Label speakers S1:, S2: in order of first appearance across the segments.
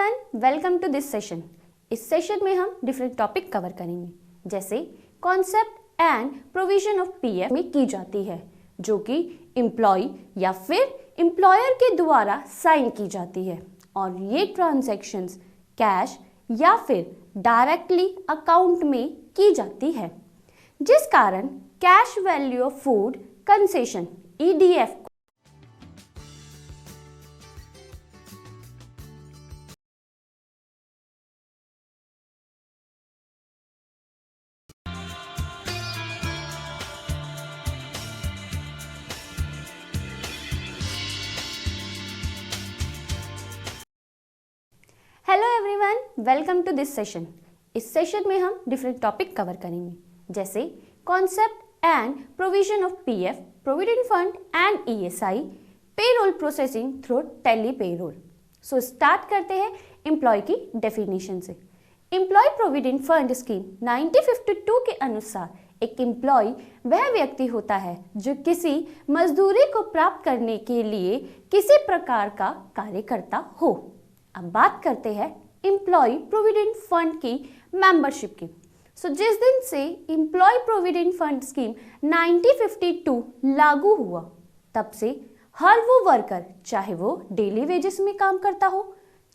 S1: Everyone, welcome to this session. इस session में हम डिफरेंट टॉपिक कवर करेंगे, जैसे concept and provision of PF में की जाती है, जो कि एम्प्लॉय या फिर एम्प्लॉयर के द्वारा साइन की जाती है, और ये ट्रांजैक्शंस कैश या फिर डायरेक्टली अकाउंट में की जाती है, जिस कारण cash value of food concession EDF hello everyone, welcome to this session. इस सेशन में हम डिफरेंट टॉपिक कवर करेंगे, जैसे concept and provision of PF, provident fund and ESI, payroll processing through Tally payroll. So start करते हैं employ की definition से। Employ provident fund scheme 1952 के अनुसार एक एम्प्लॉय वह व्यक्ति होता है जो किसी मजदूरी को प्राप्त करने के लिए किसी प्रकार का कार्य करता हो। अब बात करते हैं एम्प्लॉय प्रोविडेंट फंड की मेंबरशिप की। जिस दिन से एम्प्लॉय प्रोविडेंट फंड स्कीम 1952 लागू हुआ, तब से हर वो वर्कर, चाहे वो डेली वेजेस में काम करता हो,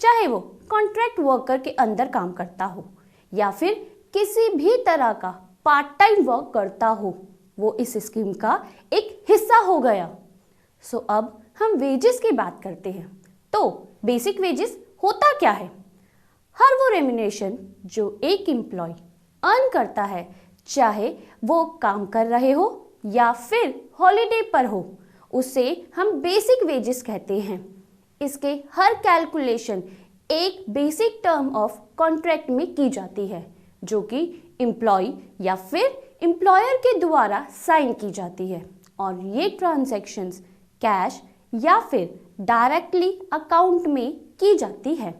S1: चाहे वो कॉन्ट्रैक्ट वर्कर के अंदर काम करता हो, या फिर किसी भी तरह का पार्ट टाइम वर्क करता हो, वो इस स्कीम का एक हिस्सा हो गया। अब हम वेजेस की बात करते हैं। तो बेसिक वेजेस होता क्या है? हर वो रेम्युनरेशन जो एक एम्प्लॉय अर्न करता है, चाहे वो काम कर रहे हो या फिर हॉलिडे पर हो, उसे हम बेसिक वेजेस कहते हैं। इसके हर कैलकुलेशन एक बेसिक टर्म ऑफ कॉन्ट्रैक्ट में की जाती है, जो कि एम्प्लॉय या फिर एम्प्लॉयर के द्वारा साइन की जाती है, और ये ट्रांजैक्शंस कैश या फिर डायरेक्टली अकाउंट में की जाती है,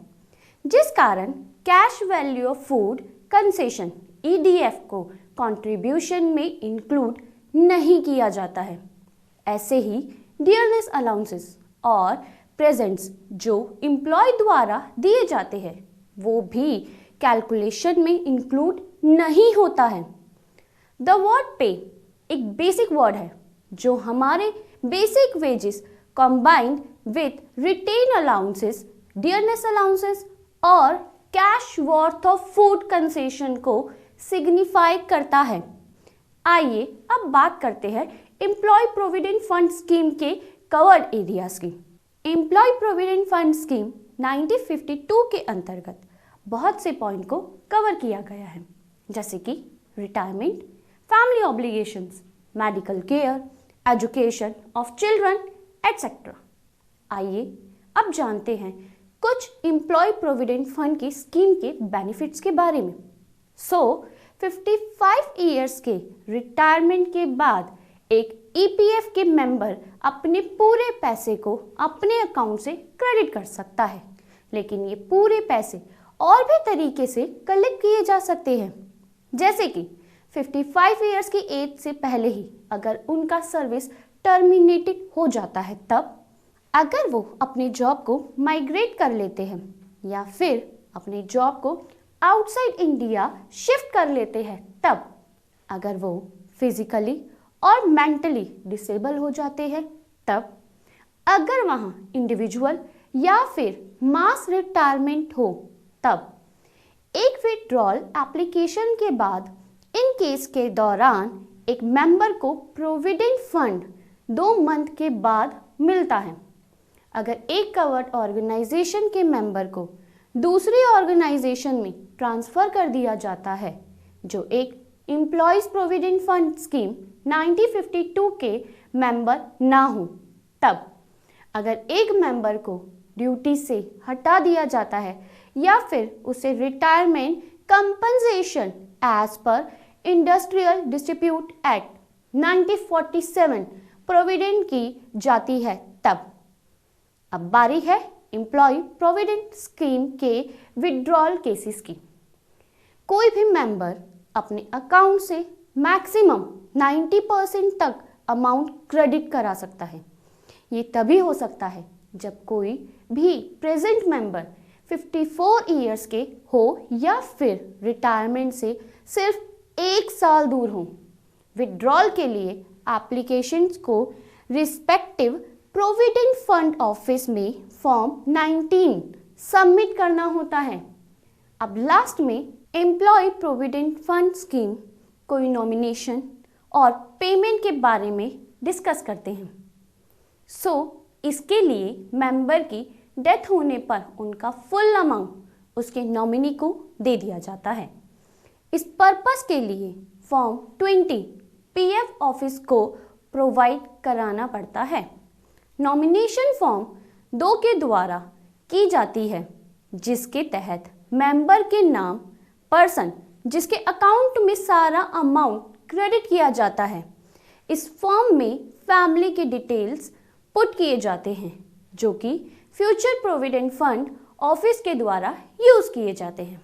S1: जिस कारण cash value of food concession EDF को कंट्रीब्यूशन में इंक्लूड नहीं किया जाता है। ऐसे ही डियरनेस अलाउंसेस और प्रेजेंट्स जो एम्प्लॉय द्वारा दिए जाते हैं, वो भी कैलकुलेशन में इंक्लूड नहीं होता है। द वर्ड पे एक बेसिक वर्ड है जो हमारे basic wages combined with retained allowances, dearness allowances और cash worth of food concession को signify करता है। आइए अब बात करते हैं एम्प्लॉय प्रोविडेंट फंड स्कीम के कवर्ड एरियाज की। एम्प्लॉय प्रोविडेंट फंड स्कीम 1952 के अंतर्गत बहुत से पॉइंट को कवर किया गया है, जैसे कि retirement, family obligations, medical care, education of children etcetera. आइए अब जानते हैं कुछ एम्प्लॉय प्रोविडेंट फंड की स्कीम के बेनिफिट्स के बारे में। 55 इयर्स के रिटायरमेंट के बाद एक EPF के मेंबर अपने पूरे पैसे को अपने अकाउंट से क्रेडिट कर सकता है, लेकिन ये पूरे पैसे और भी तरीके से कलेक्ट किए जा सकते हैं, जैसे कि 55 इयर्स की एज से पहले ही अगर उनका सर्विस टर्मिनेटेड हो जाता है, तब अगर वो अपने जॉब को माइग्रेट कर लेते हैं या फिर अपने जॉब को आउटसाइड इंडिया शिफ्ट कर लेते हैं, तब अगर वो फिजिकली और मेंटली डिसेबल हो जाते हैं, तब अगर वहाँ इंडिविजुअल या फिर मास रिटायरमेंट हो, तब एक विड्रॉल एप्लीकेशन के बाद इन केस के दौरान एक मेंबर को प्रोविडेंट फंड 2 मंथ के बाद मिलता है। अगर एक कवर्ड ऑर्गेनाइजेशन के मेंबर को दूसरी ऑर्गेनाइजेशन में ट्रांसफर कर दिया जाता है जो एक एम्प्लॉयज प्रोविडेंट फंड स्कीम 1952 के मेंबर ना हो, तब अगर एक मेंबर को ड्यूटी से हटा दिया जाता है या फिर उसे retirement compensation as per industrial dispute act 1947 provident की जाती है, तब अब बारी है एम्प्लॉय प्रोविडेंट स्कीम के विड्रॉल केसेस की। कोई भी मेंबर अपने अकाउंट से मैक्सिमम 90% तक अमाउंट क्रेडिट करा सकता है। ये तभी हो सकता है जब कोई भी प्रेजेंट मेंबर 54 ईयर्स के हो या फिर रिटायरमेंट से सिर्फ 1 साल दूर हो। विड्रॉल के लिए एप्लीकेशंस को रिस्पेक्टिव प्रोविडेंट फंड ऑफिस में फॉर्म 19 सबमिट करना होता है। अब लास्ट में एम्प्लॉय प्रोविडेंट फंड स्कीम कोई नॉमिनेशन और पेमेंट के बारे में डिस्कस करते हैं। इसके लिए मेंबर की डेथ होने पर उनका फुल अमाउंट उसके नॉमिनी को दे दिया जाता है। इस पर्पस के लिए फॉर्म 20 पीएफ ऑफिस को प्रोवाइड कराना पड़ता है। नॉमिनेशन फॉर्म 2 के द्वारा की जाती है, जिसके तहत मेंबर के नाम पर्सन जिसके अकाउंट में सारा अमाउंट क्रेडिट किया जाता है। इस फॉर्म में फैमिली के डिटेल्स पुट किए जाते हैं जो कि फ्यूचर प्रोविडेंट फंड ऑफिस के द्वारा यूज किए जाते हैं।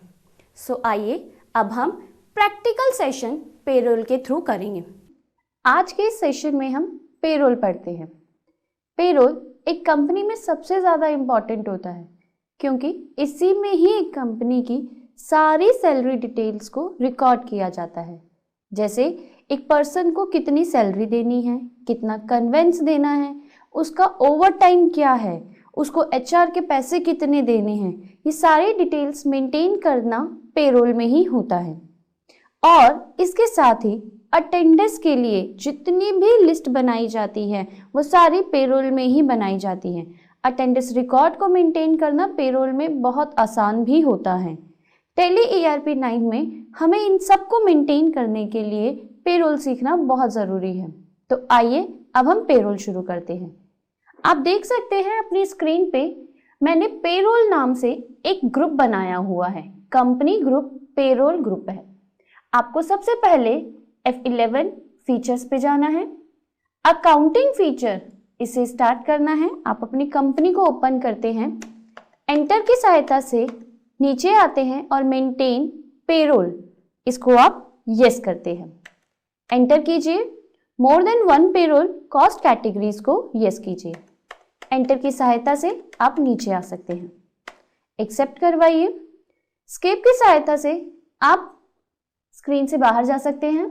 S1: आइए अब हम प्रैक्टिकल सेशन पेरोल के थ्रू करेंगे। आज के सेशन में हम पेरोल पढ़ते हैं। पेरोल एक कंपनी में सबसे ज़्यादा इम्पॉर्टेंट होता है क्योंकि इसी में ही एक कंपनी की सारी सैलरी डिटेल्स को रिकॉर्ड किया जाता है। जैसे एक पर्सन को कितनी सैलरी देनी है, कितना कन्वेंस देना है, उसका ओवर टाइम क्या है, उसको एचआर के पैसे कितने देने हैं, ये सारी डिटेल्स मेंटेन करना पेरोल में ही होता है। और इसके साथ ही अटेंडेंस के लिए जितनी भी लिस्ट बनाई जाती है वो सारी पेरोल में ही बनाई जाती है। अटेंडेंस रिकॉर्ड को मेंटेन करना पेरोल में बहुत आसान भी होता है। टैली ERP 9 में हमें इन सब को मेंटेन करने के लिए पेरोल सीखना बहुत ज़रूरी है। तो आइए अब हम पेरोल शुरू करते हैं। आप देख सकते हैं अपनी स्क्रीन पे मैंने पेरोल नाम से एक ग्रुप बनाया हुआ है। कंपनी ग्रुप पेरोल ग्रुप है। आपको सबसे पहले F11 फीचर्स पे जाना है। अकाउंटिंग फीचर इसे स्टार्ट करना है। आप अपनी कंपनी को ओपन करते हैं, एंटर की सहायता से नीचे आते हैं और मेंटेन पेरोल इसको आप यस करते हैं। एंटर कीजिए। More than 1 payroll cost categories को यस कीजिए। एंटर की सहायता से आप नीचे आ सकते हैं। एक्सेप्ट करवाइए। स्केप की सहायता से आप स्क्रीन से बाहर जा सकते हैं।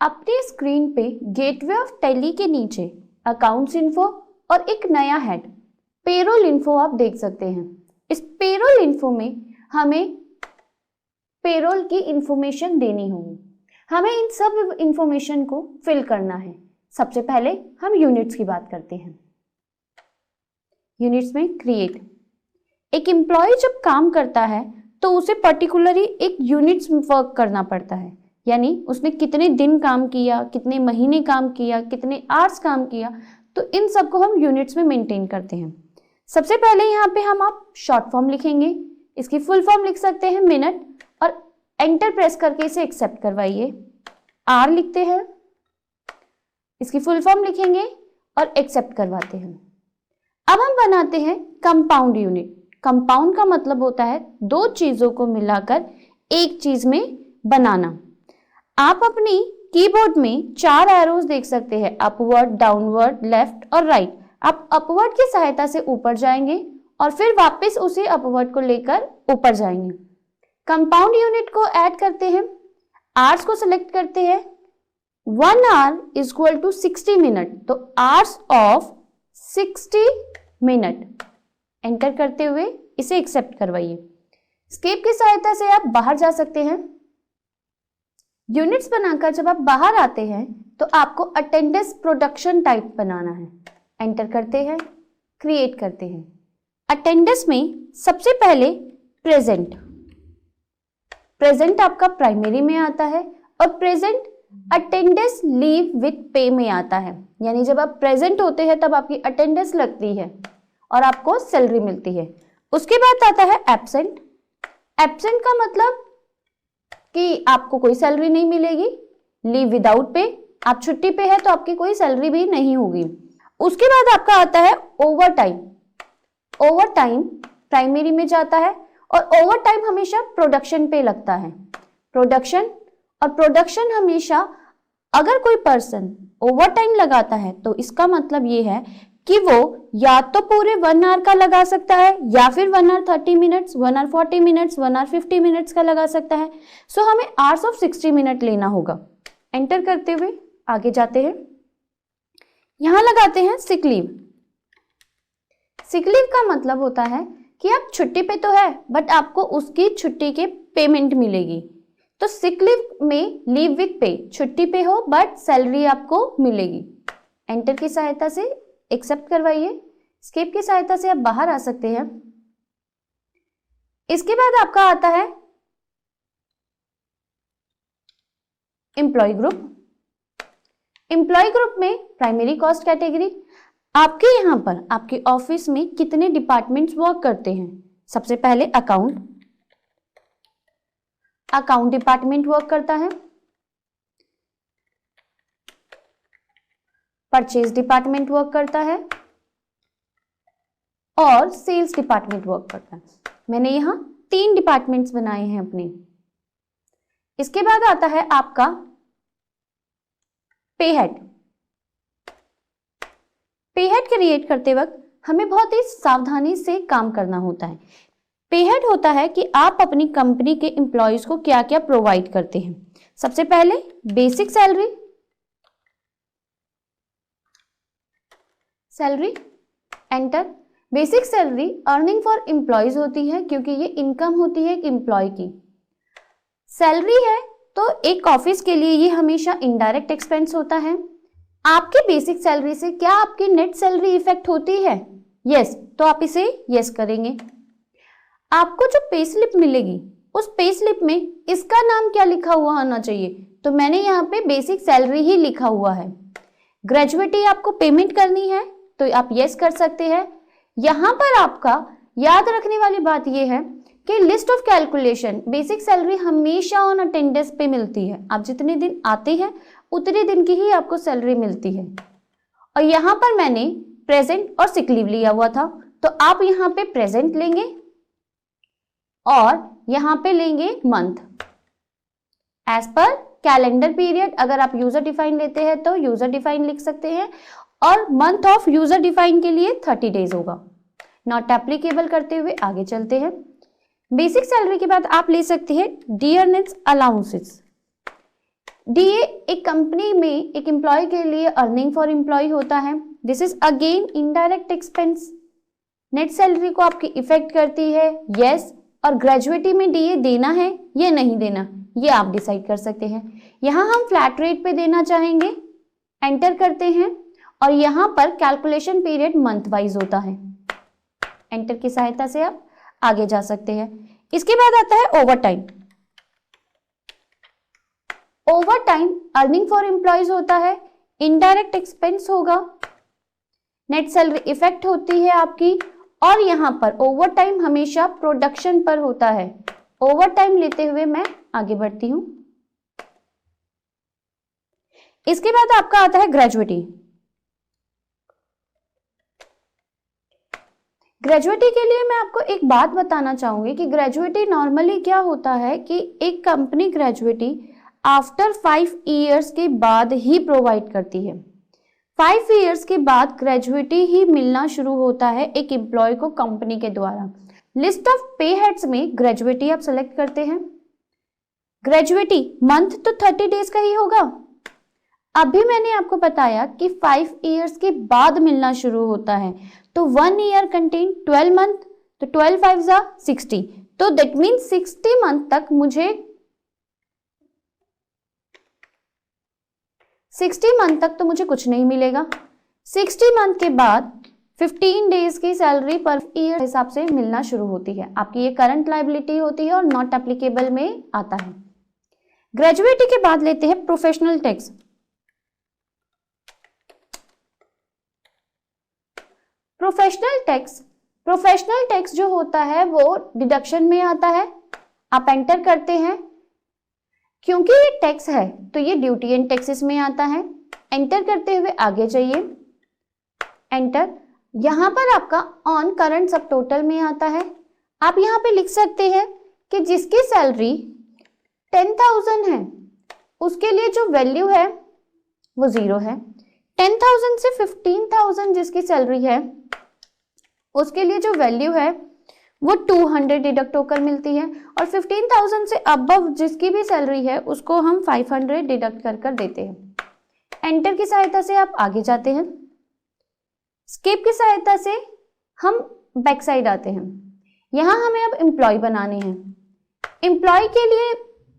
S1: अपनी स्क्रीन पे गेटवे ऑफ टैली के नीचे अकाउंट्स इन्फो और एक नया हेड पेरोल इन्फो आप देख सकते हैं। इस पेरोल इन्फो में हमें पेरोल की इंफॉर्मेशन देनी होगी। हमें इन सब इंफॉर्मेशन को फिल करना है। सबसे पहले हम यूनिट्स की बात करते हैं। यूनिट्स में क्रिएट, एक एम्प्लॉय जब काम करता है तो उसे पर्टिकुलरली एक यूनिट्स में वर्क करना पड़ता है, यानी उसने कितने दिन काम किया, कितने महीने काम किया, कितने आवर्स काम किया, तो इन सब को हम यूनिट्स में मेंटेन करते हैं। सबसे पहले यहाँ पे हम आप शॉर्ट फॉर्म लिखेंगे। इसकी फुल फॉर्म लिख सकते हैं मिनट, और एंटर प्रेस करके इसे एक्सेप्ट करवाइए। आर लिखते हैं, इसकी फुल फॉर्म लिखेंगे और एक्सेप्ट करवाते हैं। अब हम बनाते हैं कंपाउंड यूनिट। कंपाउंड का मतलब होता है 2 चीजों को मिलाकर एक चीज में बनाना। आप अपनी कीबोर्ड में 4 एरोज देख सकते हैं, अपवर्ड, डाउनवर्ड, लेफ्ट और राइट। आप अपवर्ड की सहायता से ऊपर जाएंगे और फिर वापस उसे अपवर्ड को लेकर ऊपर जाएंगे। कंपाउंड यूनिट को ऐड करते हैं। आवर्स को सिलेक्ट करते हैं। 1 hour is equal to 60 minute, तो आवर्स ऑफ 60 मिनट एंटर करते हुए इसे एक्सेप्ट करवाइए। स्केप की सहायता से आप बाहर जा सकते हैं। यूनिट्स बनाकर जब आप बाहर आते हैं तो आपको अटेंडेंस प्रोडक्शन टाइप बनाना है। एंटर करते हैं, क्रिएट करते हैं। अटेंडेंस में सबसे पहले प्रेजेंट आपका प्राइमरी में आता है और प्रेजेंट अटेंडेंस लीव विथ पे में आता है, यानी जब आप प्रेजेंट होते हैं तब आपकी अटेंडेंस लगती है और आपको सैलरी मिलती है। उसके बाद आता है एब्सेंट। एब्सेंट का मतलब कि आपको कोई सैलरी नहीं मिलेगी। लीव विदाउट पे, आप छुट्टी पे है तो आपकी कोई सैलरी भी नहीं होगी। उसके बाद आपका आता है over time. Over time primary में जाता है और ओवर टाइम हमेशा प्रोडक्शन पे लगता है। प्रोडक्शन हमेशा, अगर कोई पर्सन ओवर टाइम लगाता है तो इसका मतलब ये है कि वो या तो पूरे 1 आवर का लगा सकता है या फिर 1 hour 30 minutes, 1 hour 40 minutes, 1 hour 50 minutes का लगा सकता है। सो हमें आवर्स ऑफ 60 मिनट लेना होगा। एंटर करते हुए आगे जाते हैं, यहां लगाते हैं सिक लीव। सिक लीव का मतलब होता है कि आप छुट्टी पे तो है बट आपको उसकी छुट्टी के पेमेंट मिलेगी। तो सिक लीव में लीव विथ पे, छुट्टी पे हो बट सैलरी आपको मिलेगी। एंटर की सहायता से एक्सेप्ट करवाइए। एस्केप की सहायता से आप बाहर आ सकते हैं। इसके बाद आपका आता है एम्प्लॉय ग्रुप। एम्प्लॉय ग्रुप में प्राइमरी कॉस्ट कैटेगरी, आपके यहां पर आपके ऑफिस में कितने डिपार्टमेंट्स वर्क करते हैं। सबसे पहले अकाउंट डिपार्टमेंट वर्क करता है, परचेज डिपार्टमेंट वर्क करता है और सेल्स डिपार्टमेंट वर्क करता है। मैंने यहां 3 डिपार्टमेंट्स बनाए हैं अपने। इसके बाद आता है आपका पे हेड। पे हेड क्रिएट करते वक्त हमें बहुत ही सावधानी से काम करना होता है। पे हेड होता है कि आप अपनी कंपनी के एम्प्लॉयज को क्या क्या प्रोवाइड करते हैं। सबसे पहले basic salary, enter. Basic salary earning for employees होती है क्योंकि ये इनकम होती है एक एम्प्लॉय की। सैलरी है तो एक ऑफिस के लिए ये हमेशा इनडायरेक्ट एक्सपेंस होता है। आपके बेसिक सैलरी से क्या आपकी नेट सैलरी इफेक्ट होती है? यस, तो आप इसे यस करेंगे। आपको जो पे स्लिप मिलेगी उस पे स्लिप में इसका नाम क्या लिखा हुआ होना चाहिए? तो मैंने यहाँ पे बेसिक सैलरी ही लिखा हुआ है। ग्रेजुएटी आपको पेमेंट करनी है तो आप यस कर सकते हैं। यहां पर आपका याद रखने वाली बात यह है कि list of calculation, basic salary हमेशा ऑन अटेंडेंस पे मिलती है। आप जितने दिन आते हैं उतने दिन की ही आपको सैलरी मिलती है। और यहां पर मैंने प्रेजेंट और सिक लीव लिया हुआ था तो आप यहां पे प्रेजेंट लेंगे और यहां पे लेंगे month as per calendar period. अगर आप यूजर डिफाइन लेते हैं तो यूजर डिफाइन लिख सकते हैं और मंथ ऑफ यूजर डिफाइन के लिए 30 डेज होगा। नॉट एप्लीकेबल करते हुए आगे चलते हैं। बेसिक सैलरी के बाद आप ले सकते हैं डी अर्निंग्स अलाउंसेस। डीए एक कंपनी में एक एम्प्लॉय के लिए अर्निंग फॉर एम्प्लॉय होता है। This is again indirect expense. Net salary को आपकी इफेक्ट करती है, यस। और ग्रेजुएटी में डीए देना है या नहीं देना ये आप डिसाइड कर सकते हैं। यहां हम फ्लैट रेट पे देना चाहेंगे, एंटर करते हैं और यहां पर कैलकुलेशन पीरियड मंथ वाइज होता है। एंटर की सहायता से आप आगे जा सकते हैं। इसके बाद आता है over time. Over time earning for employees होता है, इनडायरेक्ट एक्सपेंस होगा, नेट सैलरी इफेक्ट होती है आपकी। और यहां पर ओवर टाइम हमेशा प्रोडक्शन पर होता है। ओवर टाइम लेते हुए मैं आगे बढ़ती हूं। इसके बाद आपका आता है ग्रेजुएटी। ग्रेजुएटी के लिए मैं आपको एक बात बताना चाहूंगी कि ग्रेजुएटी नॉर्मली क्या होता है कि एक कंपनी ग्रेजुएटी आफ्टर 5 इयर्स के बाद ही प्रोवाइड करती है। 5 इयर्स के बाद ग्रेजुएटी ही मिलना शुरू होता है एक एम्प्लॉय को कंपनी के द्वारा। लिस्ट ऑफ पे हेड्स में ग्रेजुएटी आप सेलेक्ट करते हैं। ग्रेजुएटी मंथ तो 30 डेज का ही होगा। अभी मैंने आपको बताया कि 5 इयर्स के बाद मिलना शुरू होता है तो 1 ईयर कंटेन 12 मंथ, तो 12 5 60, तो दैट मीन 60 मंथ तक मुझे 60 मंथ तक तो मुझे कुछ नहीं मिलेगा। 60 मंथ के बाद 15 डेज की सैलरी पर ईयर हिसाब से मिलना शुरू होती है। आपकी ये करंट लायबिलिटी होती है और नॉट एप्लीकेबल में आता है। ग्रेजुएटी के बाद लेते हैं प्रोफेशनल टैक्स। प्रोफेशनल टैक्स जो होता है वो डिडक्शन में आता है। आप एंटर करते हैं, क्योंकि ये टैक्स है तो ये ड्यूटी एंड टैक्सेस में आता है। एंटर करते हुए आगे जाइए, एंटर। यहां पर आपका ऑन करंट सब टोटल में आता है। आप यहां पे लिख सकते हैं कि जिसकी सैलरी 10,000 है उसके लिए जो वैल्यू है वो 0 है। 10,000 से 15,000 जिसकी सैलरी है उसके लिए जो वैल्यू है वो 200 डिडक्ट होकर मिलती है, और 15,000 से अबव जिसकी भी सैलरी है उसको हम 500 डिडक्ट कर कर देते हैं। एंटर की सहायता से आप आगे जाते हैं, स्केप की सहायता से हम बैक साइड आते हैं। यहां हमें अब एम्प्लॉय बनाने हैं। एम्प्लॉय के लिए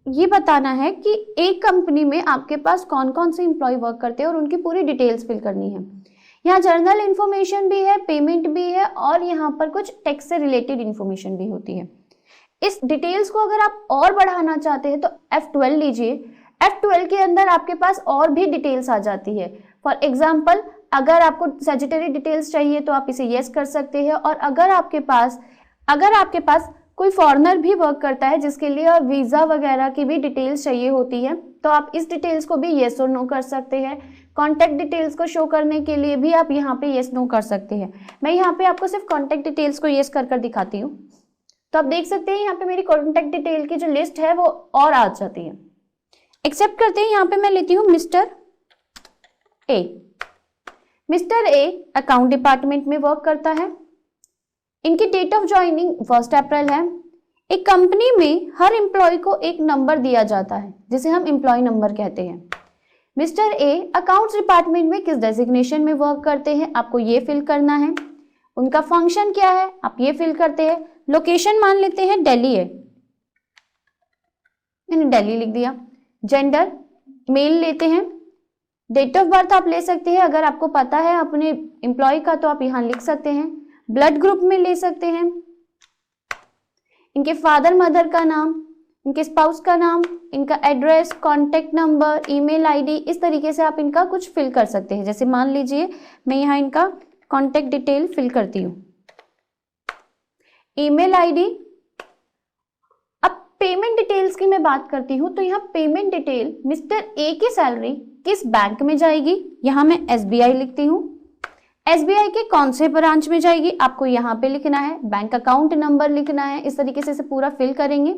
S1: ये बताना है कि एक कंपनी में आपके पास कौन कौन से एम्प्लॉय वर्क करते हैं और उनकी पूरी डिटेल्स फिल करनी है। यहाँ जर्नल इन्फॉर्मेशन भी है, पेमेंट भी है, और यहाँ पर कुछ टैक्स से रिलेटेड इन्फॉर्मेशन भी होती है। इस डिटेल्स को अगर आप और बढ़ाना चाहते हैं तो F12 लीजिए। F12 के अंदर आपके पास और भी डिटेल्स आ जाती है। फॉर एग्जाम्पल, अगर आपको सैजिटरी डिटेल्स चाहिए तो आप इसे यस कर सकते हैं, और अगर आपके पास कोई फॉरेनर भी वर्क करता है जिसके लिए वीजा वगैरह की भी डिटेल्स चाहिए होती है तो आप इस डिटेल्स को भी येस और नो कर सकते हैं। कॉन्टैक्ट डिटेल्स को शो करने के लिए भी आप यहाँ पे येस नो कर सकते हैं। मैं यहाँ पे आपको सिर्फ कॉन्टैक्ट डिटेल्स को येस कर दिखाती हूँ। तो आप देख सकते हैं यहाँ पे मेरी कॉन्टैक्ट डिटेल की जो लिस्ट है वो और आ जाती है। एक्सेप्ट करते हैं, यहाँ पे मैं लेती हूँ mister A. Mister A account department में वर्क करता है। इनकी डेट ऑफ ज्वाइनिंग 1 अप्रैल है। एक कंपनी में हर एम्प्लॉय को एक नंबर दिया जाता है जिसे हम एम्प्लॉय नंबर कहते हैं। मिस्टर ए अकाउंट्स डिपार्टमेंट में किस डेजिग्नेशन में वर्क करते हैं आपको ये फिल करना है। उनका फंक्शन क्या है आप ये फिल करते हैं। लोकेशन मान लेते हैं दिल्ली है, मैंने दिल्ली लिख दिया। जेंडर मेल लेते हैं। डेट ऑफ बर्थ आप ले सकते हैं, अगर आपको पता है अपने एम्प्लॉय का तो आप यहाँ लिख सकते हैं। ब्लड ग्रुप में ले सकते हैं। इनके फादर मदर का नाम, इनके स्पाउस का नाम, इनका address, contact number, email ID, इस तरीके से आप इनका कुछ फिल कर सकते हैं। जैसे मान लीजिए मैं यहाँ इनका कॉन्टेक्ट डिटेल फिल करती हूँ, ईमेल आईडी। अब पेमेंट डिटेल्स की मैं बात करती हूँ तो यहाँ पेमेंट डिटेल मिस्टर ए की सैलरी किस बैंक में जाएगी, यहाँ मैं SBI लिखती हूँ। SBI के कौन से ब्रांच में जाएगी आपको यहाँ पे लिखना है। बैंक अकाउंट नंबर लिखना है। इस तरीके से इसे पूरा फिल करेंगे।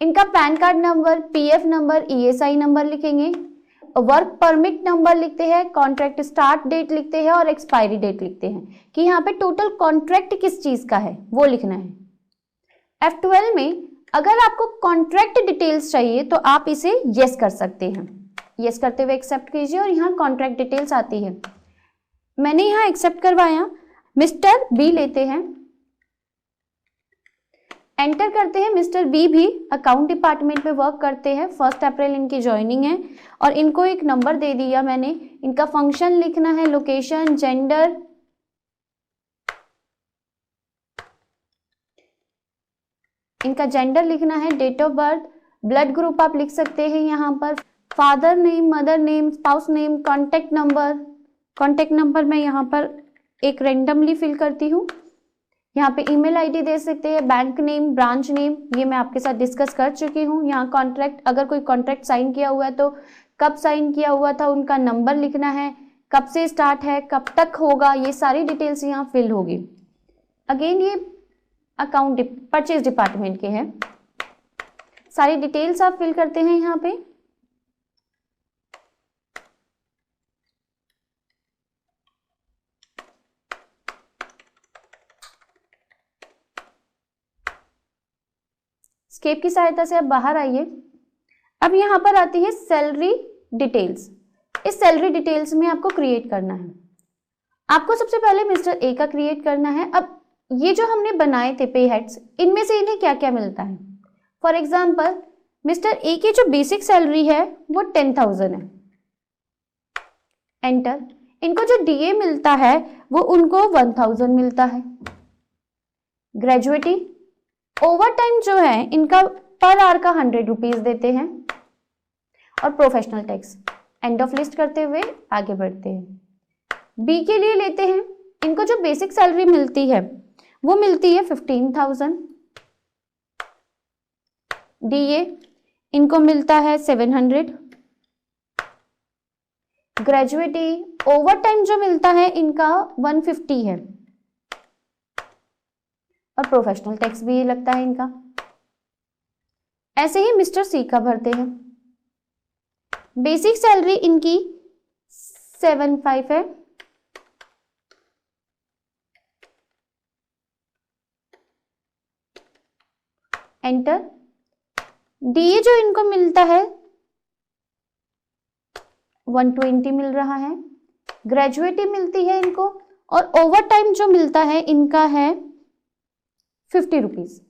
S1: इनका pan card number, PF number, ESI number लिखेंगे। वर्क परमिट नंबर लिखते हैं, कॉन्ट्रैक्ट स्टार्ट डेट लिखते हैं और एक्सपायरी डेट लिखते हैं कि यहाँ पे टोटल कॉन्ट्रैक्ट किस चीज का है वो लिखना है। F12 में अगर आपको कॉन्ट्रैक्ट डिटेल्स चाहिए तो आप इसे यस कर सकते हैं। यस करते हुए एक्सेप्ट कीजिए और यहाँ कॉन्ट्रैक्ट डिटेल्स आती है। मैंने यहाँ एक्सेप्ट करवाया। मिस्टर बी लेते हैं, एंटर करते हैं। मिस्टर बी भी अकाउंट डिपार्टमेंट में वर्क करते हैं। 1 अप्रैल इनकी ज्वाइनिंग है और इनको एक नंबर दे दिया मैंने। इनका फंक्शन लिखना है, लोकेशन, जेंडर, इनका जेंडर लिखना है, date of birth, blood group आप लिख सकते हैं यहाँ पर, father name, mother name, spouse name, contact number मैं यहाँ पर एक रेंडमली फिल करती हूँ। यहाँ पे ईमेल आईडी दे सकते हैं, बैंक नेम, ब्रांच नेम, ये मैं आपके साथ डिस्कस कर चुकी हूँ। यहाँ कॉन्ट्रैक्ट, अगर कोई कॉन्ट्रैक्ट साइन किया हुआ है तो कब साइन किया हुआ था उनका नंबर लिखना है, कब से स्टार्ट है, कब तक होगा, ये सारी डिटेल्स यहाँ फिल होगी। अगेन ये अकाउंट परचेज डिपार्टमेंट के हैं। सारी डिटेल्स आप फिल करते हैं यहाँ पे। स्केप की सहायता से आप बाहर आइए। अब यहाँ पर आती है सैलरी डिटेल्स। इस सैलरी डिटेल्स में आपको क्रिएट करना है। आपको सबसे पहले मिस्टर ए का क्रिएट करना है। अब ये जो हमने बनाए थे पे हेड्स, इनमें से इन्हें क्या क्या मिलता है। फॉर एग्जाम्पल मिस्टर ए की जो बेसिक सैलरी है वो 10,000 है। एंटर। इनको जो DA मिलता है वो उनको 1,000 मिलता है। ग्रेजुएटी, ओवर टाइम जो है इनका पर आवर का 100 रुपीज देते हैं। और professional tax. End of list करते हुए आगे बढ़ते हैं। बी के लिए लेते हैं। इनको जो बेसिक सैलरी मिलती है वो मिलती है 15,000। DA इनको मिलता है 700। ग्रेजुएटी, ओवर टाइम जो मिलता है इनका 150 है। और प्रोफेशनल टैक्स भी लगता है इनका। ऐसे ही मिस्टर सी का भरते हैं। बेसिक सैलरी इनकी 75 है, एंटर। डीए जो इनको मिलता है 120 मिल रहा है, ग्रेजुएटी मिलती है इनको, और ओवर टाइम जो मिलता है इनका है 50 रुपीज।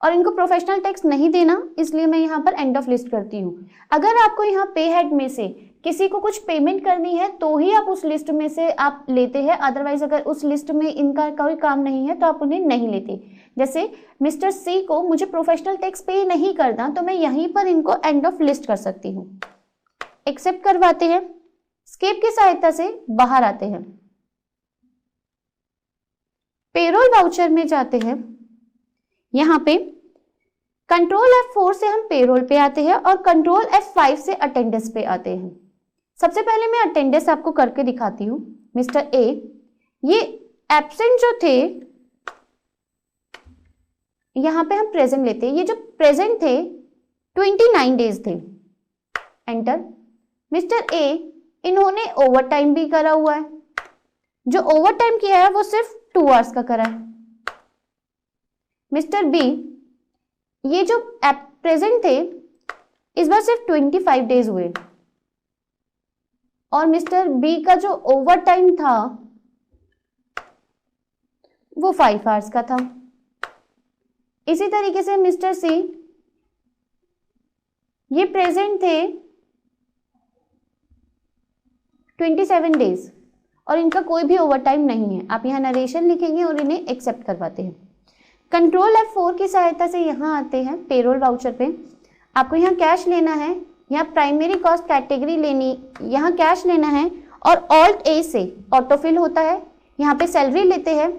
S1: और इनको प्रोफेशनल टैक्स नहीं देना, इसलिए मैं यहाँ पर एंड ऑफ लिस्ट करती हूँ। अगर आपको यहाँ पे हेड में से किसी को कुछ पेमेंट करनी है तो ही आप उस लिस्ट में से आप लेते हैं, अदरवाइज अगर उस लिस्ट में इनका कोई काम नहीं है तो आप उन्हें नहीं लेते। जैसे मिस्टर सी को मुझे प्रोफेशनल टैक्स पे नहीं करना, तो मैं यहीं पर इनको एंड ऑफ लिस्ट कर सकती हूँ। एक्सेप्ट करवाते हैं, स्केप की सहायता से बाहर आते हैं, पेरोल वाउचर में जाते हैं। यहाँ पे कंट्रोल F4 से हम पेरोल पे आते हैं और कंट्रोल F5 से अटेंडेंस पे आते हैं। सबसे पहले मैं अटेंडेंस आपको करके दिखाती हूँ। मिस्टर ए, ये एब्सेंट जो थे यहाँ पे हम प्रेजेंट लेते हैं, ये जो प्रेजेंट थे 29 डेज थे, एंटर। मिस्टर ए, इन्होंने ओवर टाइम भी करा हुआ है, जो ओवर टाइम किया है वो सिर्फ 2 आवर्स का करा है। मिस्टर बी, ये जो प्रेजेंट थे इस बार सिर्फ 25 डेज हुए, और मिस्टर बी का जो ओवर टाइम था वो 5 आवर्स का था। इसी तरीके से मिस्टर सी, ये प्रेजेंट थे 27 डेज और इनका कोई भी ओवर टाइम नहीं है। आप यहाँ नरेशन लिखेंगे और इन्हें एक्सेप्ट करवाते हैं। कंट्रोल F4 की सहायता से यहाँ आते हैं पेरोल वाउचर पे। आपको यहाँ कैश लेना है, यहाँ प्राइमरी कॉस्ट कैटेगरी लेनी, यहाँ कैश लेना है और ऑल्ट ए से ऑटोफिल होता है। यहाँ पे सैलरी लेते हैं,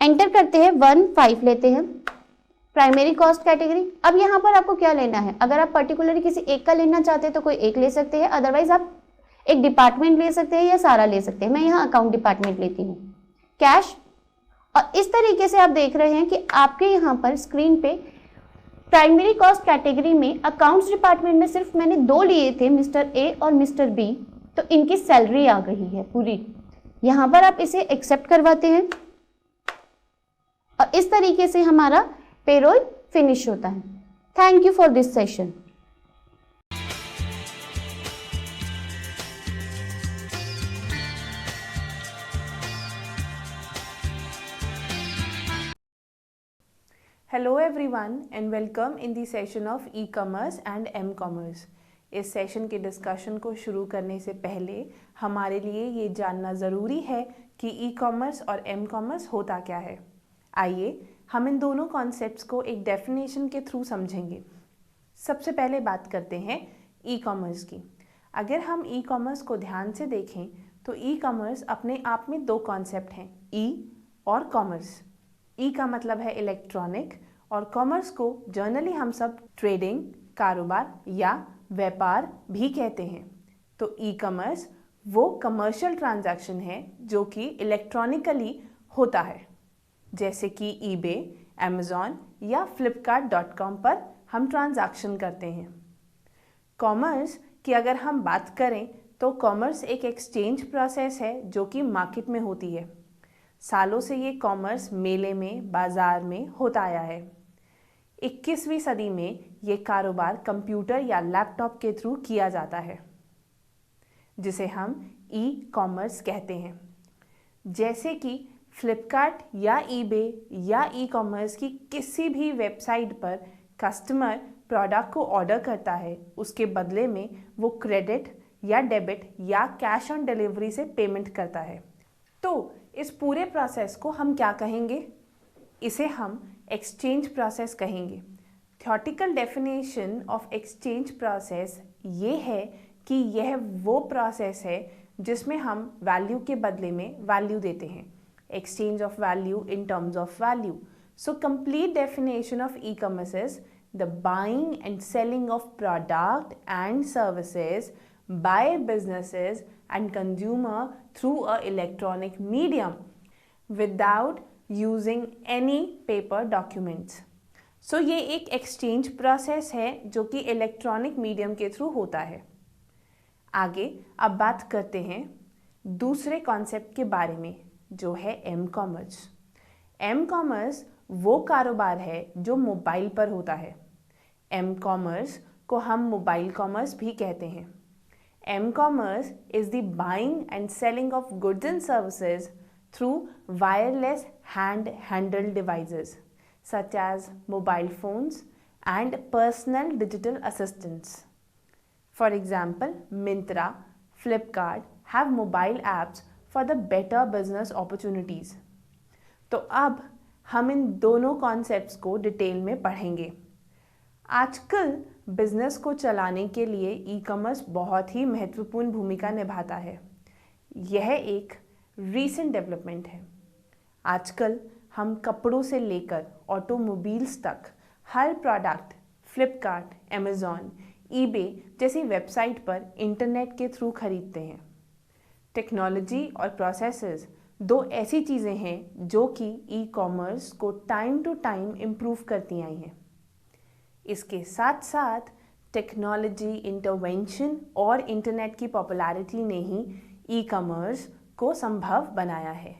S1: एंटर करते हैं, 1-5 लेते हैं प्राइमरी कॉस्ट कैटेगरी। अब यहाँ पर आपको क्या लेना है, अगर आप पर्टिकुलरली किसी एक का लेना चाहते हैं तो कोई एक ले सकते हैं, अदरवाइज आप एक डिपार्टमेंट ले सकते हैं या सारा ले सकते हैं। मैं यहाँ अकाउंट डिपार्टमेंट लेती हूँ, कैश। और इस तरीके से आप देख रहे हैं कि आपके यहाँ पर स्क्रीन पे प्राइमरी कॉस्ट कैटेगरी में अकाउंट्स डिपार्टमेंट में सिर्फ मैंने 2 लिए थे, मिस्टर ए और मिस्टर बी, तो इनकी सैलरी आ गई है पूरी। यहाँ पर आप इसे एक्सेप्ट करवाते हैं और इस तरीके से हमारा पेरोल फिनिश होता है। Thank you for this session.
S2: Hello everyone and welcome in the session of e-commerce and m-commerce। इस सेशन के डिस्कशन को शुरू करने से पहले हमारे लिए ये जानना ज़रूरी है कि ई-कॉमर्स और एम-कॉमर्स होता क्या है। आइए हम इन दोनों कॉन्सेप्ट्स को एक डेफिनेशन के थ्रू समझेंगे। सबसे पहले बात करते हैं ई-कॉमर्स की। अगर हम ई-कॉमर्स को ध्यान से देखें तो ई-कॉमर्स अपने आप में 2 कॉन्सेप्ट हैं, ई और कॉमर्स। ई का मतलब है इलेक्ट्रॉनिक और कॉमर्स को जनरली हम सब ट्रेडिंग, कारोबार या व्यापार भी कहते हैं। तो ई कॉमर्स वो कमर्शियल ट्रांजैक्शन है जो कि इलेक्ट्रॉनिकली होता है, जैसे कि ईबे, अमेज़ॉन या flipkart.com पर हम ट्रांजैक्शन करते हैं। कॉमर्स की अगर हम बात करें तो कॉमर्स एक एक्सचेंज प्रोसेस है जो कि मार्केट में होती है। सालों से ये कॉमर्स मेले में, बाजार में होता आया है। 21वीं सदी में ये कारोबार कंप्यूटर या लैपटॉप के थ्रू किया जाता है, जिसे हम ई कॉमर्स कहते हैं। जैसे कि फ्लिपकार्ट या ईबे या ई कॉमर्स की किसी भी वेबसाइट पर कस्टमर प्रोडक्ट को ऑर्डर करता है, उसके बदले में वो क्रेडिट या डेबिट या कैश ऑन डिलीवरी से पेमेंट करता है। तो इस पूरे प्रोसेस को हम क्या कहेंगे? इसे हम एक्सचेंज प्रोसेस कहेंगे। Theoretical definition of exchange process ये है कि यह वो प्रोसेस है जिसमें हम वैल्यू के बदले में वैल्यू देते हैं। Exchange of value in terms of value. So complete definition of e commerce is the buying and selling of product and services by businesses and consumer through a electronic medium without using any paper documents। So ये एक exchange process है जो कि electronic medium के through होता है। आगे अब बात करते हैं दूसरे कॉन्सेप्ट के बारे में, जो है एम कॉमर्स। एम कॉमर्स वो कारोबार है जो मोबाइल पर होता है। एम कॉमर्स को हम मोबाइल कॉमर्स भी कहते हैं। M commerce is the buying and selling of goods and services through wireless handheld devices such as mobile phones and personal digital assistants. For example, Myntra, Flipkart have mobile apps for the better business opportunities. तो अब हम इन दोनों concepts को detail में पढ़ेंगे। आजकल business को चलाने के लिए ई कॉमर्स बहुत ही महत्वपूर्ण भूमिका निभाता है। यह एक रीसेंट डेवलपमेंट है। आजकल हम कपड़ों से लेकर ऑटोमोबाइल्स तक हर प्रोडक्ट फ्लिपकार्ट, अमेज़ॉन, ईबे जैसी वेबसाइट पर इंटरनेट के थ्रू खरीदते हैं। टेक्नोलॉजी और प्रोसेसेस दो ऐसी चीज़ें हैं जो कि ई कॉमर्स को टाइम टू टाइम इम्प्रूव करती आई हैं। इसके साथ साथ टेक्नोलॉजी इंटरवेंशन और इंटरनेट की पॉपुलैरिटी ने ही ई कॉमर्स को संभव बनाया है।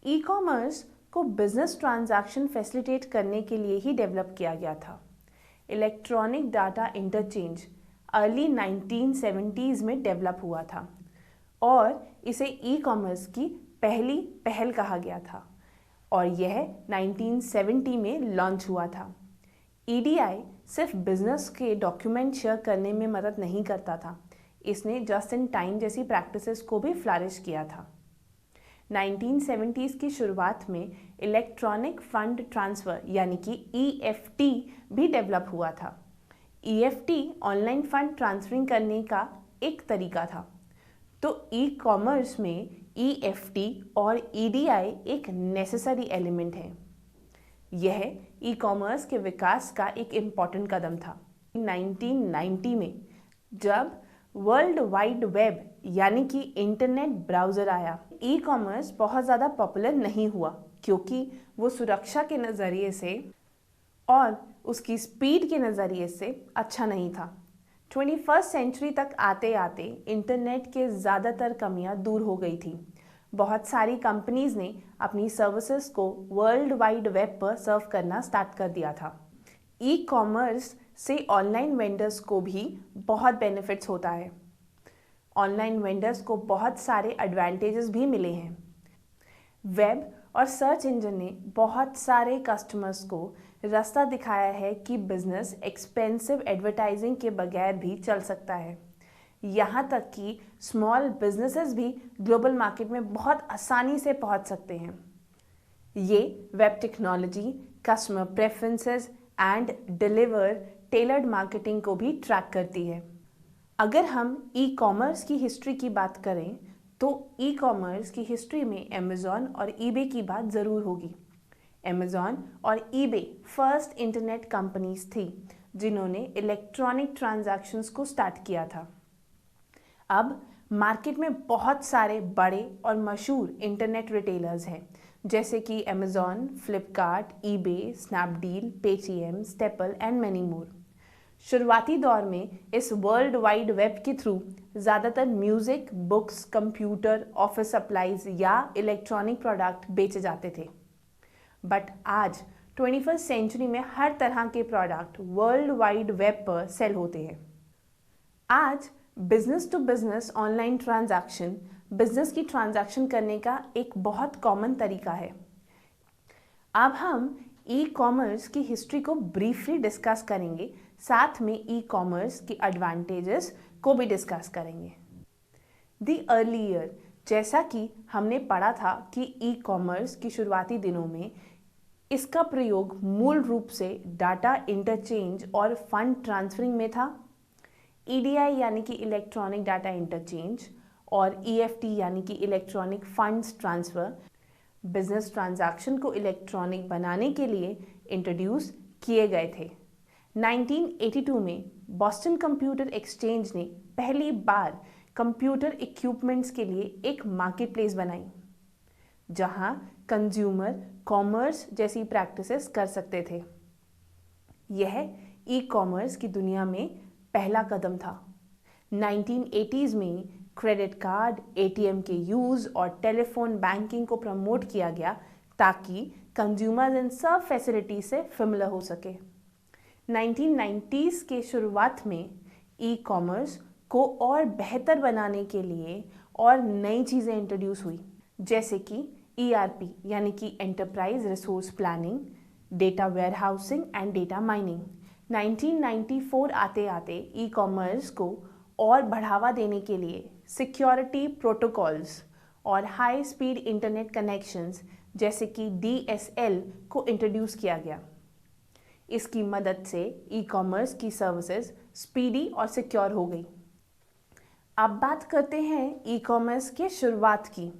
S2: ई कॉमर्स को बिजनेस ट्रांजैक्शन फैसिलिटेट करने के लिए ही डेवलप किया गया था। Electronic data interchange early 1970s में डेवलप हुआ था और इसे ई कॉमर्स की पहली पहल कहा गया था और यह 1970 में लॉन्च हुआ था। EDI सिर्फ बिजनेस के डॉक्यूमेंट शेयर करने में मदद नहीं करता था, इसने जस्ट इन टाइम जैसी प्रैक्टिसेस को भी फ्लरिश किया था। 1970s की शुरुआत में इलेक्ट्रॉनिक फंड ट्रांसफ़र यानी कि EFT भी डेवलप हुआ था। EFT ऑनलाइन फंड ट्रांसफरिंग करने का एक तरीका था। तो ई कॉमर्स में EFT और EDI एक नेसेसरी एलिमेंट है। यह ई कॉमर्स के विकास का एक इम्पॉर्टेंट कदम था। 1990 में जब वर्ल्ड वाइड वेब यानी कि इंटरनेट ब्राउज़र आया, ई कॉमर्स बहुत ज़्यादा पॉपुलर नहीं हुआ क्योंकि वो सुरक्षा के नज़रिए से और उसकी स्पीड के नज़रिए से अच्छा नहीं था। 21st सेंचुरी तक आते आते इंटरनेट के ज़्यादातर कमियां दूर हो गई थी। बहुत सारी कंपनीज़ ने अपनी सर्विसेज को वर्ल्ड वाइड वेब पर सर्व करना स्टार्ट कर दिया था। ई कॉमर्स से ऑनलाइन वेंडर्स को भी बहुत बेनिफिट्स होता है। ऑनलाइन वेंडर्स को बहुत सारे एडवांटेजेस भी मिले हैं। वेब और सर्च इंजन ने बहुत सारे कस्टमर्स को रास्ता दिखाया है कि बिजनेस एक्सपेंसिव एडवर्टाइजिंग के बगैर भी चल सकता है। यहाँ तक कि स्मॉल बिजनेसेस भी ग्लोबल मार्केट में बहुत आसानी से पहुँच सकते हैं। ये web technology, customer preferences and deliver tailored marketing को भी ट्रैक करती है। अगर हम ई कॉमर्स की हिस्ट्री की बात करें तो ई कॉमर्स की हिस्ट्री में अमेज़ॉन और ईबे की बात ज़रूर होगी। अमेज़ॉन और ईबे फर्स्ट इंटरनेट कंपनीज थी जिन्होंने इलेक्ट्रॉनिक ट्रांजैक्शंस को स्टार्ट किया था। अब मार्केट में बहुत सारे बड़े और मशहूर इंटरनेट रिटेलर्स हैं जैसे कि Amazon, Flipkart, eBay, Snapdeal, Paytm, staple and many more. शुरुआती दौर में इस वर्ल्ड वाइड वेब के थ्रू ज़्यादातर music, books, computer, office supplies या इलेक्ट्रॉनिक प्रोडक्ट बेचे जाते थे। बट आज 21st सेंचुरी में हर तरह के प्रोडक्ट वर्ल्ड वाइड वेब पर सेल होते हैं। आज business to business online transaction business की ट्रांजैक्शन करने का एक बहुत कॉमन तरीका है। अब हम ई कॉमर्स की हिस्ट्री को ब्रीफली डिस्कस करेंगे, साथ में ई कॉमर्स की एडवांटेजेस को भी डिस्कस करेंगे। द अर्ली ईयर, जैसा कि हमने पढ़ा था कि ई कॉमर्स की शुरुआती दिनों में इसका प्रयोग मूल रूप से डाटा इंटरचेंज और फंड ट्रांसफरिंग में था। EDI यानी कि इलेक्ट्रॉनिक डाटा इंटरचेंज और EFT यानी कि electronic funds transfer business transaction को इलेक्ट्रॉनिक बनाने के लिए इंट्रोड्यूस किए गए थे। 1982 में बॉस्टन कंप्यूटर एक्सचेंज ने पहली बार कंप्यूटर इक्विपमेंट्स के लिए एक मार्केट प्लेस बनाई जहां कंज्यूमर कॉमर्स जैसी प्रैक्टिसेस कर सकते थे। यह ई कॉमर्स की दुनिया में पहला कदम था। 1980s में क्रेडिट कार्ड, एटीएम के यूज़ और टेलीफोन बैंकिंग को प्रमोट किया गया ताकि कंज्यूमर्स इन सब फैसिलिटी से फेमिलियर हो सके। 1990s के शुरुआत में ई कॉमर्स को और बेहतर बनाने के लिए और नई चीज़ें इंट्रोड्यूस हुई, जैसे कि ERP यानी कि enterprise resource planning, data warehousing and data mining. 1994 आते आते ई कॉमर्स को और बढ़ावा देने के लिए सिक्योरिटी प्रोटोकॉल्स और हाई स्पीड इंटरनेट कनेक्शंस जैसे कि DSL को इंट्रोड्यूस किया गया। इसकी मदद से ई कॉमर्स की सर्विसेज स्पीडी और सिक्योर हो गई। अब बात करते हैं ई कॉमर्स के शुरुआत की।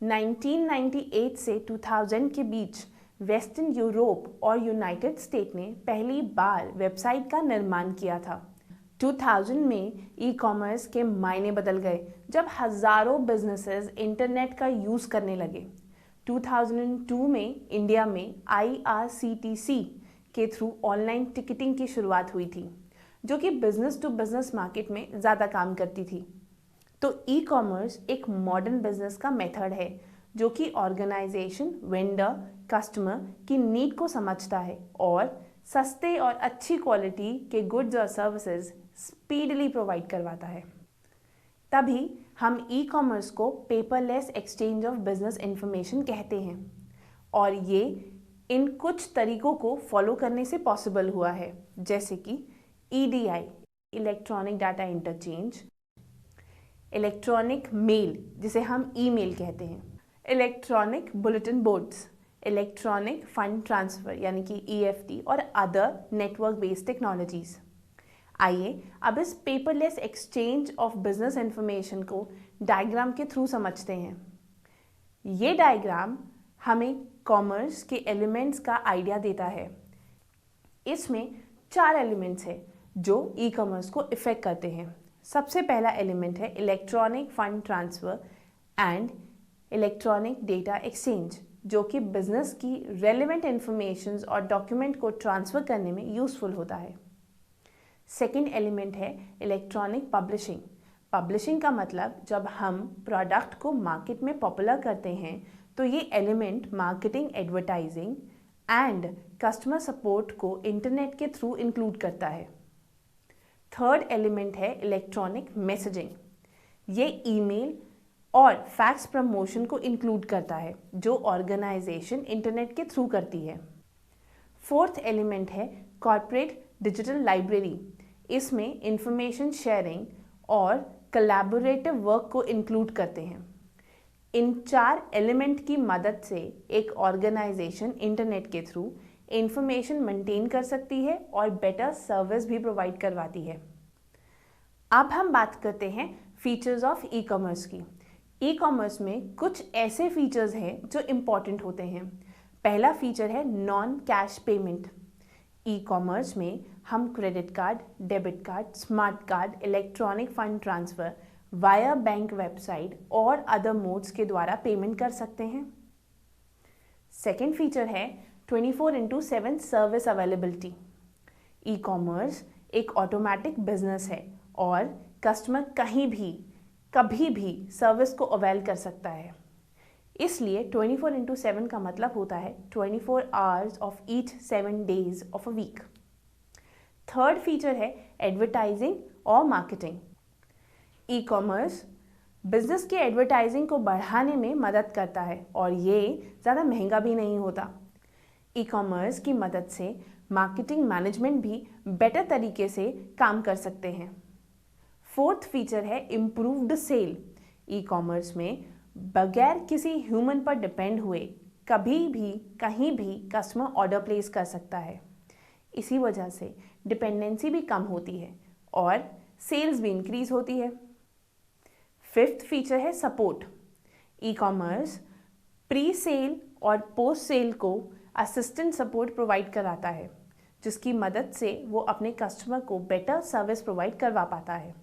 S2: 1998 से 2000 के बीच वेस्टर्न यूरोप और यूनाइटेड स्टेट ने पहली बार वेबसाइट का निर्माण किया था। 2000 में ई कॉमर्स के मायने बदल गए जब हज़ारों बिजनेसेस इंटरनेट का यूज़ करने लगे। 2002 में इंडिया में IRCTC के थ्रू ऑनलाइन टिकटिंग की शुरुआत हुई थी, जो कि बिजनेस टू बिजनेस मार्केट में ज़्यादा काम करती थी। तो ई कॉमर्स एक मॉडर्न बिजनेस का मेथड है जो कि ऑर्गेनाइजेशन, वेंडर, कस्टमर की नीड को समझता है और सस्ते और अच्छी क्वालिटी के गुड्स और सर्विसेज स्पीडली प्रोवाइड करवाता है। तभी हम ई कॉमर्स को paperless exchange of business information कहते हैं और ये इन कुछ तरीकों को फॉलो करने से पॉसिबल हुआ है, जैसे कि EDI electronic data interchange, electronic mail जिसे हम ईमेल कहते हैं, electronic bulletin boards, electronic fund transfer यानी कि EFT और अदर नेटवर्क बेस्ड टेक्नोलॉजीज़। आइए अब इस paperless exchange of business information को डायग्राम के थ्रू समझते हैं। ये डायग्राम हमें कॉमर्स के एलिमेंट्स का आइडिया देता है। इसमें 4 एलिमेंट्स हैं जो ई कॉमर्स को इफेक्ट करते हैं। सबसे पहला एलिमेंट है electronic fund transfer and electronic data exchange, जो कि बिजनेस की रेलेवेंट इंफॉर्मेशन और डॉक्यूमेंट को ट्रांसफ़र करने में यूज़फुल होता है। सेकेंड एलिमेंट है इलेक्ट्रॉनिक पब्लिशिंग। पब्लिशिंग का मतलब जब हम प्रोडक्ट को मार्केट में पॉपुलर करते हैं तो ये element marketing, advertising and customer support को इंटरनेट के थ्रू इंक्लूड करता है। थर्ड एलिमेंट है इलेक्ट्रॉनिक मैसेजिंग। ये ईमेल और फैक्स प्रमोशन को इंक्लूड करता है जो ऑर्गेनाइजेशन इंटरनेट के थ्रू करती है। फोर्थ एलिमेंट है कॉर्पोरेट डिजिटल लाइब्रेरी। इसमें इंफॉर्मेशन शेयरिंग और कोलैबोरेटिव वर्क को इंक्लूड करते हैं। इन 4 एलिमेंट की मदद से एक ऑर्गेनाइजेशन इंटरनेट के थ्रू इंफॉर्मेशन मेंटेन कर सकती है और बेटर सर्विस भी प्रोवाइड करवाती है। अब हम बात करते हैं फीचर्स ऑफ ई कॉमर्स की। ई कॉमर्स में कुछ ऐसे फीचर्स हैं जो इम्पॉर्टेंट होते हैं। पहला फीचर है non cash payment. E commerce में हम credit card, debit card, smart card, electronic fund transfer via bank website और अदर मोड्स के द्वारा पेमेंट कर सकते हैं। सेकेंड फीचर है 24/7 सर्विस अवेलेबिलिटी। ई कॉमर्स एक ऑटोमेटिक बिजनेस है और कस्टमर कहीं भी कभी भी सर्विस को अवेल कर सकता है। इसलिए 24/7 का मतलब होता है 24 hours of each 7 days of a week. Third feature है एडवर्टाइजिंग और मार्केटिंग। ई कॉमर्स बिजनेस के एडवर्टाइजिंग को बढ़ाने में मदद करता है और ये ज़्यादा महंगा भी नहीं होता। ई कॉमर्स की मदद से मार्केटिंग मैनेजमेंट भी बेटर तरीके से काम कर सकते हैं। फोर्थ फीचर है इम्प्रूव्ड सेल। ई कॉमर्स में बगैर किसी ह्यूमन पर डिपेंड हुए कभी भी कहीं भी कस्टमर ऑर्डर प्लेस कर सकता है। इसी वजह से डिपेंडेंसी भी कम होती है और सेल्स भी इंक्रीज होती है। फिफ्थ फीचर है support. E commerce pre sale और पोस्ट सेल को असिस्टेंट सपोर्ट प्रोवाइड कराता है, जिसकी मदद से वो अपने कस्टमर को बेटर सर्विस प्रोवाइड करवा पाता है।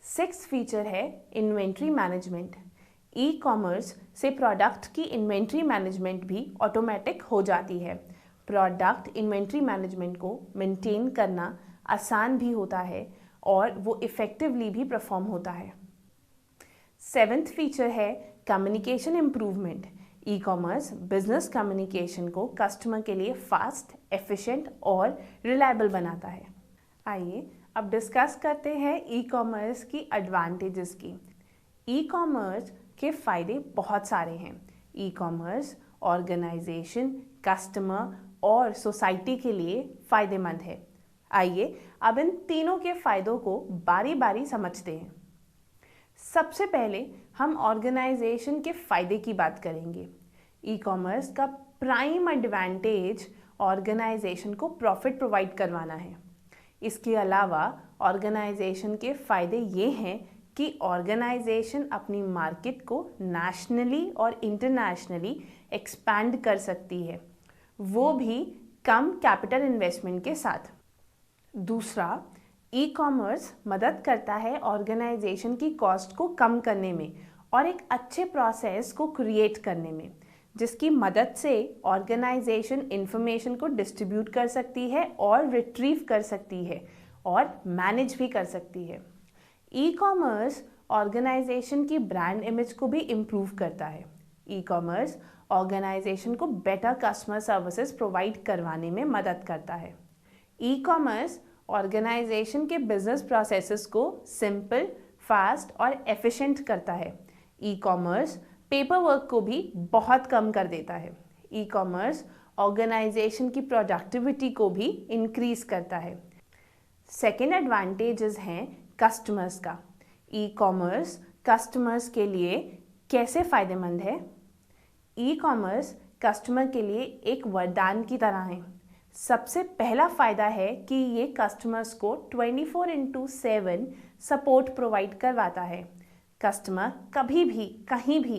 S2: सिक्स्थ फीचर है इन्वेंट्री मैनेजमेंट। ई कॉमर्स से प्रोडक्ट की इन्वेंट्री मैनेजमेंट भी ऑटोमेटिक हो जाती है। प्रोडक्ट इन्वेंट्री मैनेजमेंट को मेंटेन करना आसान भी होता है और वो इफ़ेक्टिवली भी परफॉर्म होता है। 7th फीचर है कम्युनिकेशन इम्प्रूवमेंट। ई कॉमर्स बिजनेस कम्युनिकेशन को कस्टमर के लिए फास्ट, एफिशिएंट और रिलायबल बनाता है। आइए अब डिस्कस करते हैं ई कॉमर्स की एडवांटेजेस की। ई कॉमर्स के फ़ायदे बहुत सारे हैं। ई कॉमर्स ऑर्गेनाइजेशन, कस्टमर और सोसाइटी के लिए फ़ायदेमंद है। आइए अब इन तीनों के फ़ायदों को बारी बारी समझते हैं। सबसे पहले हम ऑर्गेनाइजेशन के फ़ायदे की बात करेंगे। ई कॉमर्स का प्राइम एडवांटेज ऑर्गेनाइजेशन को प्रॉफिट प्रोवाइड करवाना है। इसके अलावा ऑर्गेनाइजेशन के फ़ायदे ये हैं कि ऑर्गेनाइजेशन अपनी मार्केट को नेशनली और इंटरनेशनली एक्सपैंड कर सकती है, वो भी कम कैपिटल इन्वेस्टमेंट के साथ। दूसरा, ई कॉमर्स मदद करता है ऑर्गेनाइजेशन की कॉस्ट को कम करने में और एक अच्छे प्रोसेस को क्रिएट करने में, जिसकी मदद से ऑर्गेनाइजेशन इंफॉर्मेशन को डिस्ट्रीब्यूट कर सकती है और रिट्रीव कर सकती है और मैनेज भी कर सकती है। ई कॉमर्स ऑर्गेनाइजेशन की ब्रांड इमेज को भी इम्प्रूव करता है। ई कॉमर्स ऑर्गेनाइजेशन को बेटर कस्टमर सर्विसेज प्रोवाइड करवाने में मदद करता है। ई कॉमर्स ऑर्गेनाइजेशन के बिजनेस प्रोसेसेस को सिंपल, फास्ट और एफिशिएंट करता है। ई कॉमर्स पेपर वर्क को भी बहुत कम कर देता है। ई कॉमर्स ऑर्गेनाइजेशन की प्रोडक्टिविटी को भी इंक्रीज करता है। सेकेंड एडवांटेजेस हैं कस्टमर्स का। ई कॉमर्स कस्टमर्स के लिए कैसे फ़ायदेमंद है? ई कॉमर्स कस्टमर के लिए एक वरदान की तरह है। सबसे पहला फ़ायदा है कि ये कस्टमर्स को 24/7 सपोर्ट प्रोवाइड करवाता है। कस्टमर कभी भी, कहीं भी